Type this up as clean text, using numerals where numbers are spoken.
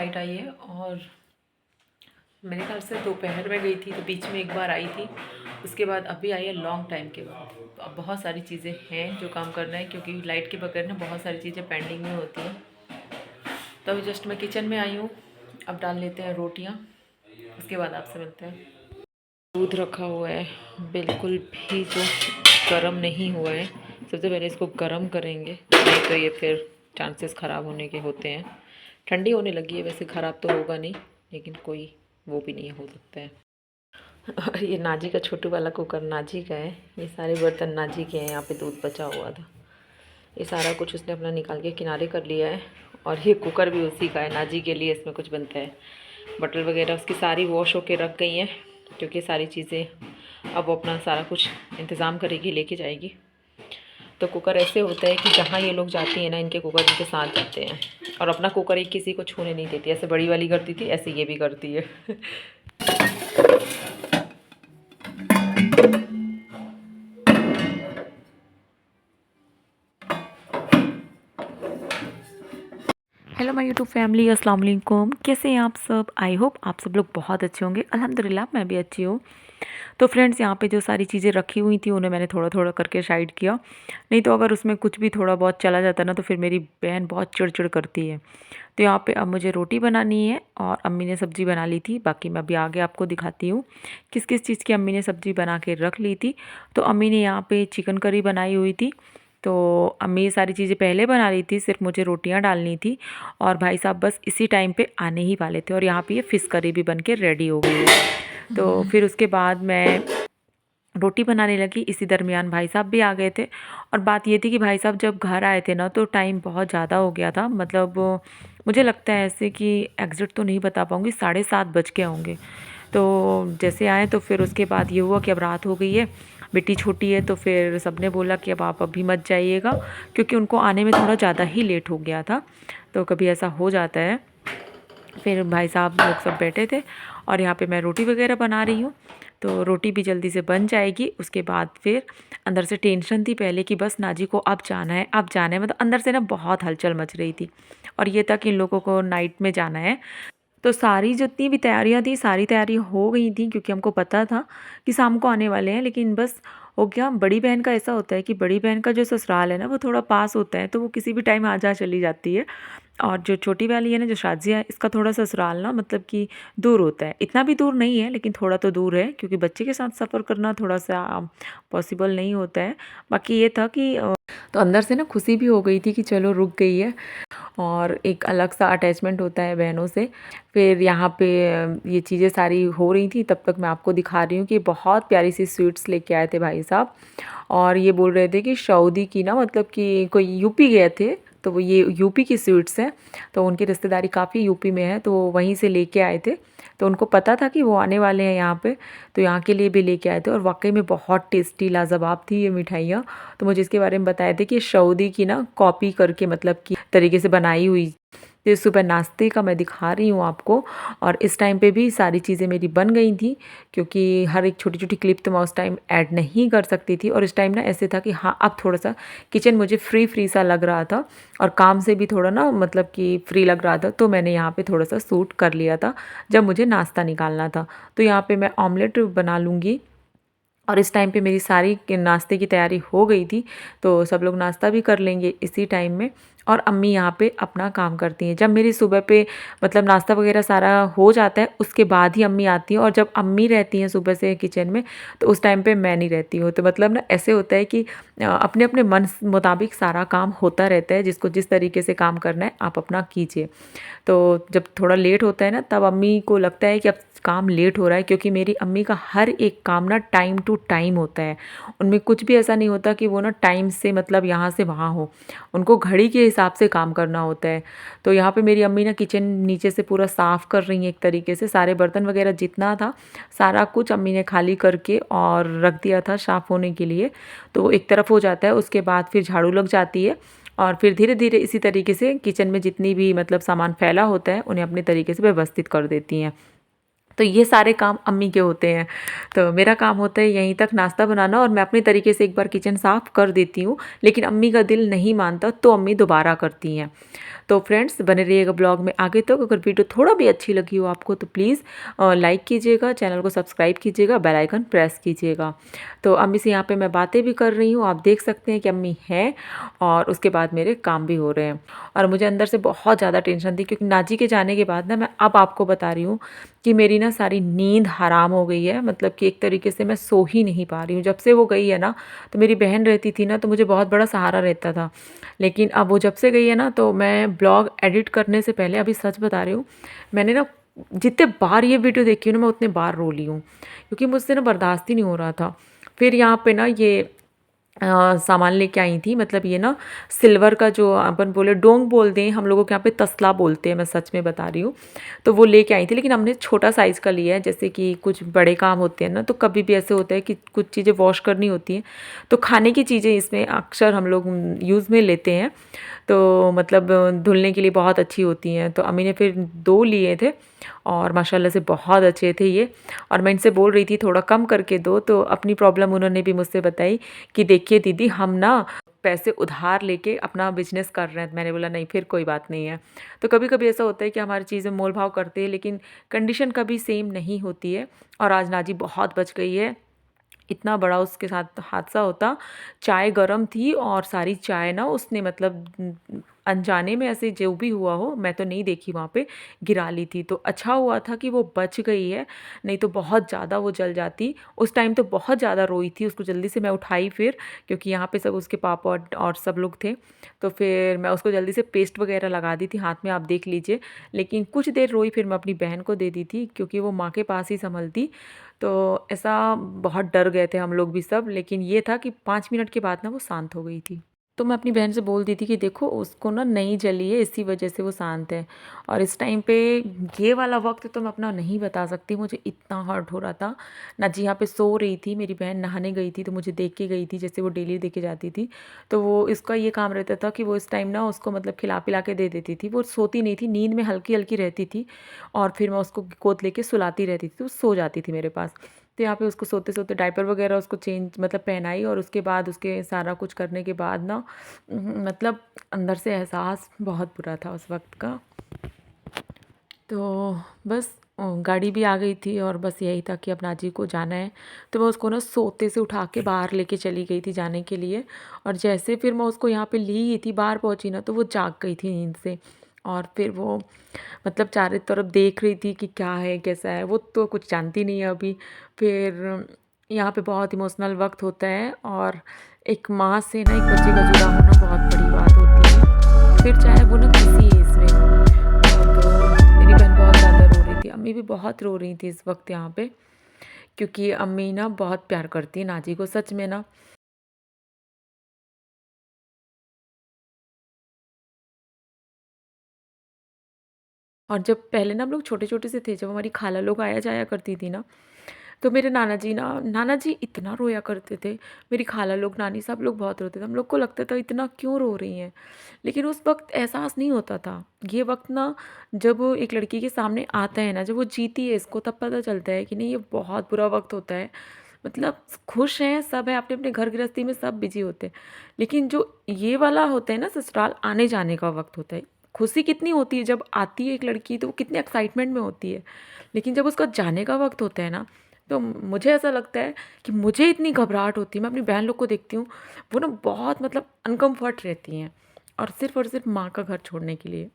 Light आई है और मेरे ख्याल से दोपहर में गई थी तो बीच में एक बार आई थी, उसके बाद अभी आई है लॉन्ग टाइम के बाद। तो अब बहुत सारी चीज़ें हैं जो काम करना है, क्योंकि लाइट के बगैर ना बहुत सारी चीज़ें पेंडिंग में होती हैं। तो अभी जस्ट मैं किचन में आई हूँ, अब डाल लेते हैं रोटियाँ, उसके बाद आपसे मिलते हैं। दूध रखा हुआ है, बिल्कुल भी जो गर्म नहीं हुआ है। सबसे पहले इसको गर्म करेंगे, नहीं तो ये फिर चांसेस ख़राब होने के होते हैं। ठंडी होने लगी है, वैसे ख़राब तो होगा नहीं, लेकिन कोई वो भी नहीं हो सकता है। और ये नाजी का छोटू वाला कुकर नाजी का है, ये सारे बर्तन नाजी के हैं। यहाँ पे दूध बचा हुआ था, ये सारा कुछ उसने अपना निकाल के किनारे कर लिया है। और ये कुकर भी उसी का है, नाजी के लिए इसमें कुछ बनता है। बटल वगैरह उसकी सारी वॉश होके रख गई हैं, क्योंकि सारी चीज़ें अब वो अपना सारा कुछ इंतज़ाम करेगी, लेके जाएगी। तो कुकर ऐसे होता है कि जहाँ ये लोग जाती हैं ना, इनके कुकर इनके साथ जाते हैं। और अपना कुकर एक किसी को छूने नहीं देती, ऐसे बड़ी वाली करती थी, ऐसे ये भी करती है। हेलो माय यूट्यूब फैमिली, अस्सलाम वालेकुम। कैसे हैं आप सब? आई होप आप सब लोग बहुत अच्छे होंगे। अल्हम्दुलिल्लाह मैं भी अच्छी हूँ। तो फ्रेंड्स, यहाँ पे जो सारी चीज़ें रखी हुई थी उन्हें मैंने थोड़ा थोड़ा करके साइड किया। नहीं तो अगर उसमें कुछ भी थोड़ा बहुत चला जाता ना, तो फिर मेरी बहन बहुत चिड़चिड़ करती है। तो यहाँ पे अब मुझे रोटी बनानी है और अम्मी ने सब्ज़ी बना ली थी। बाकी मैं अभी आगे आपको दिखाती हूँ किस किस चीज़ की अम्मी ने सब्ज़ी बना के रख ली थी। तो अम्मी ने यहाँ पे चिकन करी बनाई हुई थी। तो अम्मी ये सारी चीज़ें पहले बना ली थी, सिर्फ मुझे रोटियां डालनी थी। और भाई साहब बस इसी टाइम पे आने ही वाले थे, और यहाँ पे ये फ़िश करी भी बन के रेडी हो गई है। तो फिर उसके बाद मैं रोटी बनाने लगी, इसी दरमियान भाई साहब भी आ गए थे। और बात ये थी कि भाई साहब जब घर आए थे ना, तो टाइम बहुत ज़्यादा हो गया था। मतलब मुझे लगता है ऐसे कि एग्ज़ैक्ट तो नहीं बता पाऊँगी, 7:30 बज गए होंगे। तो जैसे आए तो फिर उसके बाद ये हुआ कि अब रात हो गई है, बेटी छोटी है, तो फिर सबने बोला कि अब आप अभी मत जाइएगा, क्योंकि उनको आने में थोड़ा ज़्यादा ही लेट हो गया था। तो कभी ऐसा हो जाता है। फिर भाई साहब लोग सब बैठे थे और यहाँ पे मैं रोटी वगैरह बना रही हूँ। तो रोटी भी जल्दी से बन जाएगी। उसके बाद फिर अंदर से टेंशन थी पहले कि बस नाजी को अब जाना है, अब जाना है। मतलब अंदर से ना बहुत हलचल मच रही थी, और ये था कि इन लोगों को नाइट में जाना है। तो सारी जितनी भी तैयारियां थी, सारी तैयारी हो गई थी, क्योंकि हमको पता था कि शाम को आने वाले हैं। लेकिन बस हो गया। बड़ी बहन का ऐसा होता है कि बड़ी बहन का जो ससुराल है ना, वो थोड़ा पास होता है, तो वो किसी भी टाइम आ जा चली जाती है। और जो छोटी वाली है ना, जो शाजिया है, इसका थोड़ा ससुराल ना मतलब कि दूर होता है। इतना भी दूर नहीं है, लेकिन थोड़ा तो दूर है, क्योंकि बच्चे के साथ सफ़र करना थोड़ा सा पॉसिबल नहीं होता है। बाकी ये था कि तो अंदर से ना खुशी भी हो गई थी कि चलो रुक गई है, और एक अलग सा अटैचमेंट होता है बहनों से। फिर यहाँ पे ये चीज़ें सारी हो रही थी, तब तक मैं आपको दिखा रही हूँ कि बहुत प्यारी सी स्वीट्स लेके आए थे भाई साहब। और ये बोल रहे थे कि सऊदी की ना, मतलब कि कोई यूपी गए थे, तो वो ये यूपी की स्वीट्स हैं। तो उनकी रिश्तेदारी काफ़ी यूपी में है, तो वो वहीं से लेके आए थे। तो उनको पता था कि वो आने वाले हैं यहाँ पे, तो यहाँ के लिए भी लेके आए थे। और वाकई में बहुत टेस्टी लाजवाब थी ये मिठाइयाँ। तो मुझे इसके बारे में बताए थे कि सऊदी की ना कॉपी करके, मतलब कि तरीके से बनाई हुई। तो सुबह नाश्ते का मैं दिखा रही हूँ आपको। और इस टाइम पे भी सारी चीज़ें मेरी बन गई थी, क्योंकि हर एक छोटी छोटी क्लिप तो मैं उस टाइम ऐड नहीं कर सकती थी। और इस टाइम ना ऐसे था कि हाँ, अब थोड़ा सा किचन मुझे फ्री फ्री सा लग रहा था, और काम से भी थोड़ा ना मतलब कि फ्री लग रहा था। तो मैंने यहाँ पे थोड़ा सा सूट कर लिया था जब मुझे नाश्ता निकालना था। तो यहाँ पे मैं ऑमलेट बना लूँगी। और इस टाइम पे मेरी सारी नाश्ते की तैयारी हो गई थी, तो सब लोग नाश्ता भी कर लेंगे इसी टाइम में। और अम्मी यहाँ पे अपना काम करती हैं। जब मेरी सुबह पे मतलब नाश्ता वगैरह सारा हो जाता है, उसके बाद ही अम्मी आती हैं। और जब अम्मी रहती हैं सुबह से किचन में, तो उस टाइम पे मैं नहीं रहती हूँ। तो मतलब ना ऐसे होता है कि अपने अपने मन मुताबिक सारा काम होता रहता है। जिसको जिस तरीके से काम करना है आप अपना कीजिए। तो जब थोड़ा लेट होता है ना, तब अम्मी को लगता है कि अब काम लेट हो रहा है, क्योंकि मेरी अम्मी का हर एक काम ना टाइम टू टाइम होता है। उनमें कुछ भी ऐसा नहीं होता कि वो ना टाइम से मतलब यहाँ से वहाँ हो। उनको घड़ी के हिसाब से काम करना होता है। तो यहाँ पे मेरी अम्मी ना किचन नीचे से पूरा साफ़ कर रही हैं एक तरीके से। सारे बर्तन वगैरह जितना था, सारा कुछ अम्मी ने खाली करके और रख दिया था साफ़ होने के लिए। तो एक तरफ हो जाता है, उसके बाद फिर झाड़ू लग जाती है। और फिर धीरे धीरे इसी तरीके से किचन में जितनी भी मतलब सामान फैला होता है, उन्हें अपने तरीके से व्यवस्थित कर देती हैं। तो ये सारे काम अम्मी के होते हैं। तो मेरा काम होता है यहीं तक नाश्ता बनाना, और मैं अपने तरीके से एक बार किचन साफ़ कर देती हूँ। लेकिन अम्मी का दिल नहीं मानता, तो अम्मी दोबारा करती हैं। तो फ्रेंड्स बने रहिएगा ब्लॉग में आगे तक। अगर वीडियो थोड़ा भी अच्छी लगी हो आपको तो प्लीज़ लाइक कीजिएगा, चैनल को सब्सक्राइब कीजिएगा, बेल आइकन प्रेस कीजिएगा। तो अम्मी से यहाँ पे मैं बातें भी कर रही हूँ, आप देख सकते हैं कि अम्मी हैं और उसके बाद मेरे काम भी हो रहे हैं। और मुझे अंदर से बहुत ज़्यादा टेंशन थी क्योंकि नाजी के जाने के बाद ना मैं अब आपको बता रही हूँ कि मेरी ना सारी नींद हराम हो गई है। मतलब कि एक तरीके से मैं सो ही नहीं पा रही हूँ। जब से वो गई है ना, तो मेरी बहन रहती थी ना तो मुझे बहुत बड़ा सहारा रहता था। लेकिन अब वो जब से गई है ना, तो मैं ब्लॉग एडिट करने से पहले, अभी सच बता रही हूँ, मैंने ना जितने बार ये वीडियो देखी हूँ ना मैं उतने बार रो ली हूँ क्योंकि मुझसे ना बर्दाश्त ही नहीं हो रहा था। फिर यहाँ पे ना ये सामान लेके आई थी। मतलब ये ना सिल्वर का जो अपन बोले डोंग बोलते हैं, हम लोगों के यहाँ पे तसला बोलते हैं, मैं सच में बता रही हूँ। तो वो लेके आई थी लेकिन हमने छोटा साइज़ का लिया है। जैसे कि कुछ बड़े काम होते हैं ना, तो कभी भी ऐसे होता है कि कुछ चीज़ें वॉश करनी होती हैं, तो खाने की चीज़ें इसमें अक्सर हम लोग यूज़ में लेते हैं। तो मतलब धुलने के लिए बहुत अच्छी होती हैं। तो अम्मी ने फिर 2 लिए थे और माशाल्लाह से बहुत अच्छे थे ये। और मैं इनसे बोल रही थी थोड़ा कम करके दो, तो अपनी प्रॉब्लम उन्होंने भी मुझसे बताई कि देखिए दीदी, हम ना पैसे उधार लेके अपना बिजनेस कर रहे हैं। मैंने बोला नहीं, फिर कोई बात नहीं है। तो कभी कभी ऐसा होता है कि हमारी चीज़ें मोल भाव करते हैं लेकिन कंडीशन कभी सेम नहीं होती है। और आज नाजी बहुत बच गई है। इतना बड़ा उसके साथ हादसा होता, चाय गरम थी और सारी चाय ना उसने मतलब अनजाने में ऐसे जो भी हुआ हो, मैं तो नहीं देखी वहाँ पे, गिरा ली थी। तो अच्छा हुआ था कि वो बच गई है, नहीं तो बहुत ज़्यादा वो जल जाती। उस टाइम तो बहुत ज़्यादा रोई थी, उसको जल्दी से मैं उठाई फिर, क्योंकि यहाँ पे सब उसके पापा और सब लोग थे। तो फिर मैं उसको जल्दी से पेस्ट वगैरह लगा दी थी हाथ में, आप देख लीजिए। लेकिन कुछ देर रोई, फिर मैं अपनी बहन को दे दी थी क्योंकि वो माँ के पास ही संभलती। तो ऐसा बहुत डर गए थे हम लोग भी सब। लेकिन ये था कि 5 मिनट के बाद ना वो शांत हो गई थी। तो मैं अपनी बहन से बोल दी थी कि देखो उसको ना नहीं जली है, इसी वजह से वो शांत है। और इस टाइम पे ये वाला वक्त तो मैं अपना नहीं बता सकती, मुझे इतना हर्ट हो रहा था ना जी। यहाँ पे सो रही थी, मेरी बहन नहाने गई थी तो मुझे देख के गई थी, जैसे वो डेली देखे जाती थी। तो वो इसका ये काम रहता था कि वो इस टाइम ना उसको मतलब खिला पिला के दे देती थी। वो सोती नहीं थी, नींद में हल्की हल्की रहती थी और फिर मैं उसको गोद लेके सुलाती रहती थी, तो वो सो जाती थी मेरे पास। तो यहाँ पे उसको सोते सोते डायपर वगैरह उसको चेंज मतलब पहनाई और उसके बाद उसके सारा कुछ करने के बाद ना मतलब अंदर से एहसास बहुत बुरा था उस वक्त का। तो बस गाड़ी भी आ गई थी और बस यही था कि अब नाजी को जाना है। तो मैं उसको ना सोते से उठा के बाहर लेके चली गई थी जाने के लिए। और जैसे फिर मैं उसको यहाँ पे ली थी, बाहर पहुँची ना, तो वो जाग गई थी नींद से। और फिर वो मतलब चारों तरफ देख रही थी कि क्या है कैसा है, वो तो कुछ जानती नहीं है अभी। फिर यहाँ पे बहुत इमोशनल वक्त होता है और एक माँ से ना एक बच्चे का जुड़ा होना बहुत बड़ी बात होती है, फिर चाहे वो ना किसी एज में हो। तो मेरी बहन बहुत ज़्यादा रो रही थी, अम्मी भी बहुत रो रही थी इस वक्त यहाँ पे, क्योंकि अम्मी ना बहुत प्यार करती है नाजी को सच में ना। और जब पहले ना हम लोग छोटे-छोटे से थे, जब हमारी खाला लोग आया जाया करती थी ना, तो मेरे नाना जी इतना रोया करते थे। मेरी खाला लोग, नानी सब लोग बहुत रोते थे। हम लोग को लगता था इतना क्यों रो रही हैं? लेकिन उस वक़्त एहसास नहीं होता था। ये वक़्त ना जब एक लड़की के सामने आता है ना, जब वो जीती है इसको, तब पता चलता है कि नहीं ये बहुत बुरा वक़्त होता है। मतलब खुश हैं, सब हैं, अपने-अपने घर गृहस्थी में सब बिज़ी होते हैं। लेकिन जो ये वाला होता है ना ससुराल आने-जाने का वक़्त होता है। खुशी कितनी होती है जब आती है एक लड़की, तो वो कितने एक्साइटमेंट में होती है। लेकिन जब उसका जाने का वक़्त होता है ना, तो मुझे ऐसा लगता है कि मुझे इतनी घबराहट होती है। मैं अपनी बहन लोग को देखती हूँ, वो ना बहुत मतलब अनकम्फ़र्ट रहती हैं और सिर्फ़ माँ का घर छोड़ने के लिए।